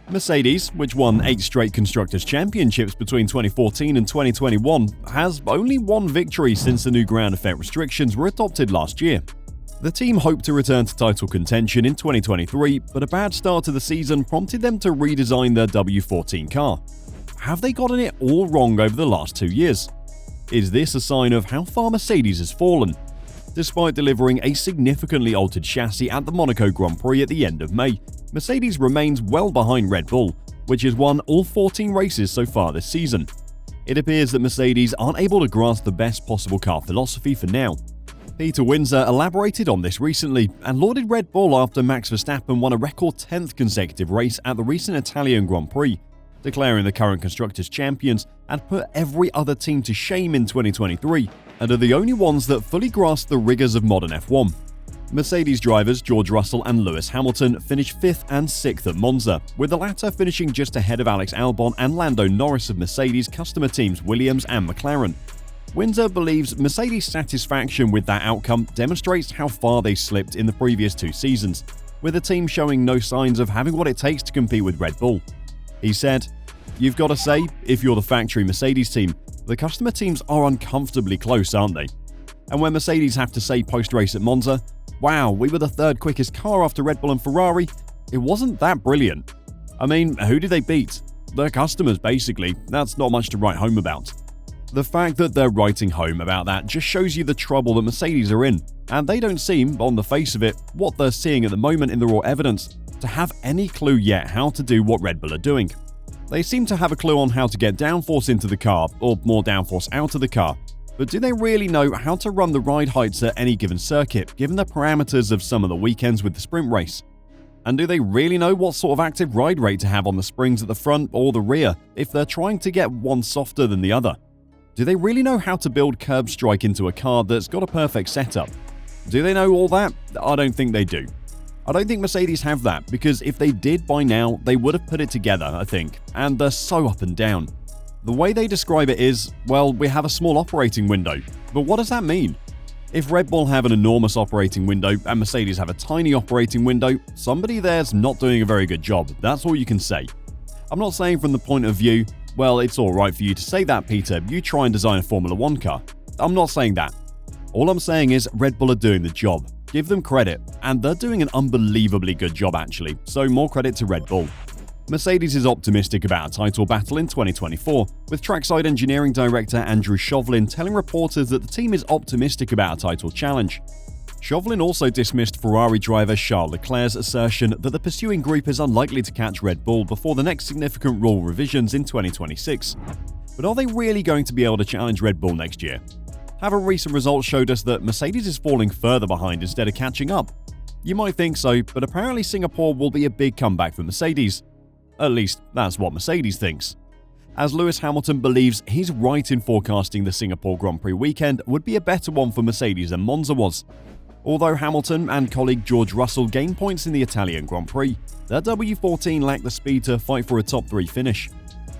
Mercedes, which won 8 straight Constructors Championships between 2014 and 2021, has only one victory since the new ground effect restrictions were adopted last year. The team hoped to return to title contention in 2023, but a bad start to the season prompted them to redesign their W14 car. Have they gotten it all wrong over the last 2 years? Is this a sign of how far Mercedes has fallen? Despite delivering a significantly altered chassis at the Monaco Grand Prix at the end of May, Mercedes remains well behind Red Bull, which has won all 14 races so far this season. It appears that Mercedes aren't able to grasp the best possible car philosophy for now. Peter Windsor elaborated on this recently and lauded Red Bull after Max Verstappen won a record 10th consecutive race at the recent Italian Grand Prix, declaring the current Constructors Champions and put every other team to shame in 2023 and are the only ones that fully grasp the rigors of modern F1. Mercedes drivers George Russell and Lewis Hamilton finished 5th and 6th at Monza, with the latter finishing just ahead of Alex Albon and Lando Norris of Mercedes customer teams Williams and McLaren. Windsor believes Mercedes' satisfaction with that outcome demonstrates how far they slipped in the previous 2 seasons, with the team showing no signs of having what it takes to compete with Red Bull. He said, "You've got to say, if you're the factory Mercedes team, the customer teams are uncomfortably close, aren't they? And when Mercedes have to say post-race at Monza, wow, we were the 3rd quickest car after Red Bull and Ferrari, it wasn't that brilliant. I mean, who did they beat? Their customers, basically. That's not much to write home about." The fact that they're writing home about that just shows you the trouble that Mercedes are in, and they don't seem, on the face of it, what they're seeing at the moment in the raw evidence, to have any clue yet how to do what Red Bull are doing. They seem to have a clue on how to get downforce into the car, or more downforce out of the car, but do they really know how to run the ride heights at any given circuit, given the parameters of some of the weekends with the sprint race? And do they really know what sort of active ride rate to have on the springs at the front or the rear if they're trying to get one softer than the other? Do they really know how to build curb strike into a car that's got a perfect setup? Do they know all that? I don't think they do. I don't think Mercedes have that, because if they did by now, they would have put it together, I think, and they're so up and down. The way they describe it is, well, we have a small operating window, but what does that mean? If Red Bull have an enormous operating window and Mercedes have a tiny operating window, somebody there's not doing a very good job, that's all you can say. I'm not saying from the point of view, well, it's alright for you to say that, Peter, you try and design a Formula 1 car. I'm not saying that. All I'm saying is Red Bull are doing the job. Give them credit, and they're doing an unbelievably good job actually, so more credit to Red Bull. Mercedes is optimistic about a title battle in 2024, with trackside engineering director Andrew Chauvelin telling reporters that the team is optimistic about a title challenge. Chauvelin also dismissed Ferrari driver Charles Leclerc's assertion that the pursuing group is unlikely to catch Red Bull before the next significant rule revisions in 2026. But are they really going to be able to challenge Red Bull next year? Haven't recent results showed us that Mercedes is falling further behind instead of catching up? You might think so, but apparently Singapore will be a big comeback for Mercedes. At least, that's what Mercedes thinks. As Lewis Hamilton believes he's right in forecasting the Singapore Grand Prix weekend would be a better one for Mercedes than Monza was. Although Hamilton and colleague George Russell gained points in the Italian Grand Prix, their W14 lacked the speed to fight for a top 3 finish.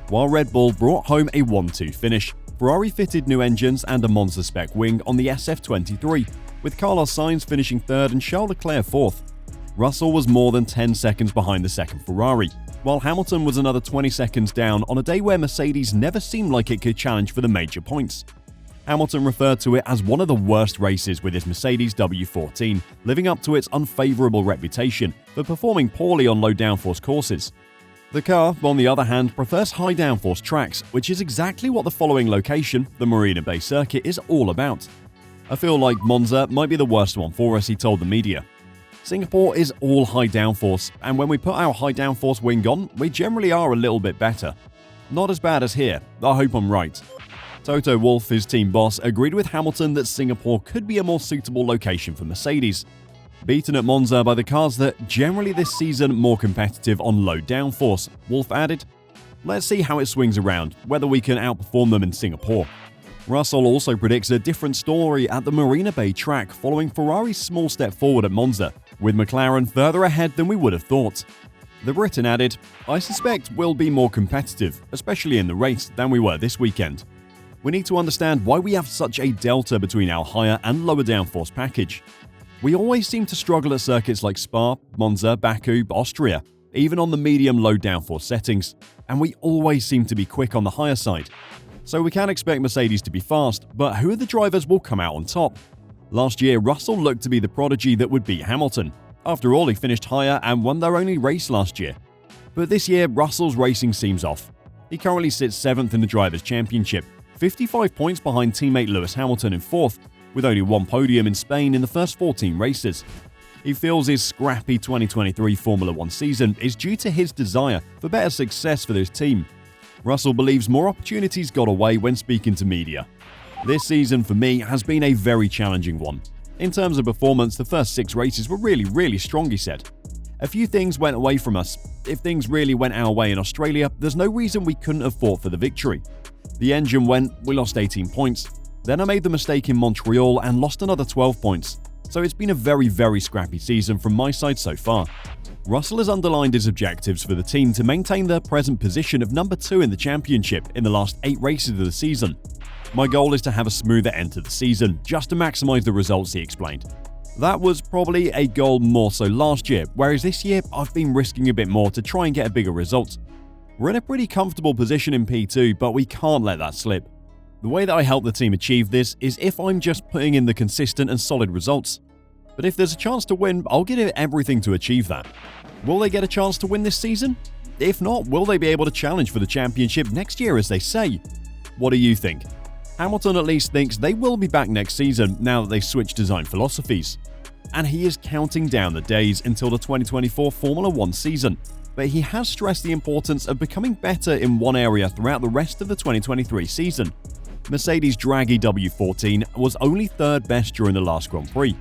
While Red Bull brought home a 1-2 finish, Ferrari fitted new engines and a Monza spec wing on the SF23, with Carlos Sainz finishing 3rd and Charles Leclerc 4th. Russell was more than 10 seconds behind the second Ferrari, while Hamilton was another 20 seconds down on a day where Mercedes never seemed like it could challenge for the major points. Hamilton referred to it as one of the worst races with his Mercedes W14, living up to its unfavourable reputation for performing poorly on low downforce courses. The car, on the other hand, prefers high downforce tracks, which is exactly what the following location, the Marina Bay Circuit, is all about. "I feel like Monza might be the worst one for us," he told the media. "Singapore is all high downforce, and when we put our high downforce wing on, we generally are a little bit better. Not as bad as here, I hope I'm right." Toto Wolff, his team boss, agreed with Hamilton that Singapore could be a more suitable location for Mercedes. Beaten at Monza by the cars that generally this season more competitive on low downforce, Wolff added, "Let's see how it swings around, whether we can outperform them in Singapore." Russell also predicts a different story at the Marina Bay track following Ferrari's small step forward at Monza, with McLaren further ahead than we would have thought. The Briton added, "I suspect we'll be more competitive, especially in the race, than we were this weekend. We need to understand why we have such a delta between our higher and lower downforce package. We always seem to struggle at circuits like Spa, Monza, Baku, Austria. even on the medium-low downforce settings, and we always seem to be quick on the higher side. So we can expect Mercedes to be fast, but who of the drivers will come out on top? Last year, Russell looked to be the prodigy that would beat Hamilton. After all, he finished higher and won their only race last year. But this year, Russell's racing seems off. He currently sits 7th in the Drivers' Championship, 55 points behind teammate Lewis Hamilton in 4th, with only one podium in Spain in the first 14 races. He feels his scrappy 2023 Formula 1 season is due to his desire for better success for this team. Russell believes more opportunities got away when speaking to media. This season for me has been a very challenging one. In terms of performance, the first 6 races were really strong, he said. A few things went away from us. If things really went our way in Australia, there's no reason we couldn't have fought for the victory. The engine went, we lost 18 points. Then I made the mistake in Montreal and lost another 12 points. So it's been a very scrappy season from my side so far. Russell has underlined his objectives for the team to maintain their present position of number 2 in the championship in the last 8 races of the season. My goal is to have a smoother end to the season, just to maximise the results, he explained. That was probably a goal more so last year, whereas this year I've been risking a bit more to try and get a bigger result. We're in a pretty comfortable position in P2, but we can't let that slip. The way that I help the team achieve this is if I'm just putting in the consistent and solid results. But if there's a chance to win, I'll give it everything to achieve that. Will they get a chance to win this season? If not, will they be able to challenge for the championship next year, as they say? What do you think? Hamilton at least thinks they will be back next season now that they switched design philosophies. And he is counting down the days until the 2024 Formula 1 season, but he has stressed the importance of becoming better in one area throughout the rest of the 2023 season. Mercedes' draggy W14 was only 3rd best during the last Grand Prix.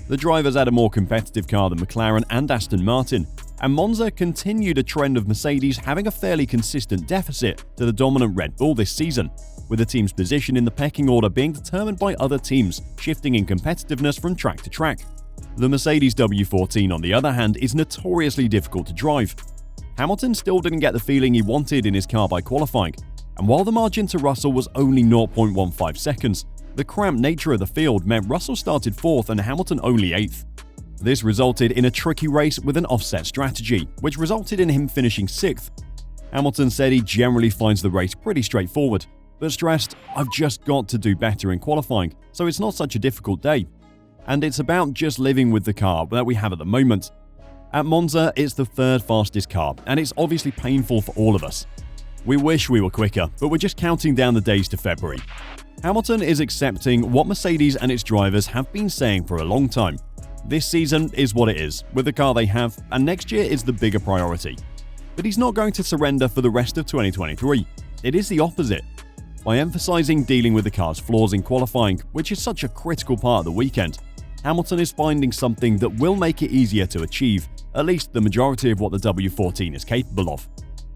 The drivers had a more competitive car than McLaren and Aston Martin, and Monza continued a trend of Mercedes having a fairly consistent deficit to the dominant Red Bull this season, with the team's position in the pecking order being determined by other teams shifting in competitiveness from track to track. The Mercedes W14, on the other hand, is notoriously difficult to drive. Hamilton still didn't get the feeling he wanted in his car by qualifying, and while the margin to Russell was only 0.15 seconds, the cramped nature of the field meant Russell started 4th and Hamilton only 8th. This resulted in a tricky race with an offset strategy, which resulted in him finishing 6th. Hamilton said he generally finds the race pretty straightforward, but stressed, "I've just got to do better in qualifying, so it's not such a difficult day. And it's about just living with the car that we have at the moment. At Monza, it's the 3rd fastest car, and it's obviously painful for all of us. We wish we were quicker, but we're just counting down the days to February." Hamilton is accepting what Mercedes and its drivers have been saying for a long time. This season is what it is, with the car they have, and next year is the bigger priority. But he's not going to surrender for the rest of 2023. It is the opposite. By emphasizing dealing with the car's flaws in qualifying, which is such a critical part of the weekend, Hamilton is finding something that will make it easier to achieve, at least the majority of what the W14 is capable of.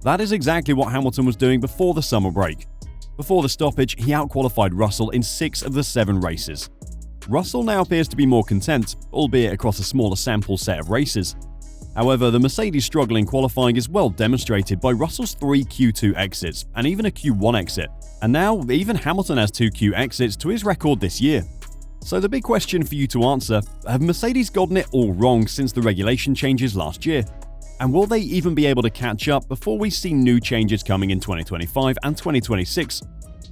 That is exactly what Hamilton was doing before the summer break. Before the stoppage, he outqualified Russell in 6 of the 7 races. Russell now appears to be more content, albeit across a smaller sample set of races. However, the Mercedes struggle in qualifying is well demonstrated by Russell's 3 Q2 exits and even a Q1 exit. And now, even Hamilton has 2 Q exits to his record this year. So the big question for you to answer, have Mercedes gotten it all wrong since the regulation changes last year? And will they even be able to catch up before we see new changes coming in 2025 and 2026?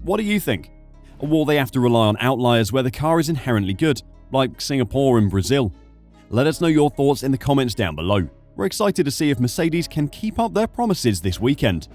What do you think? Or will they have to rely on outliers where the car is inherently good, like Singapore and Brazil? Let us know your thoughts in the comments down below. We're excited to see if Mercedes can keep up their promises this weekend.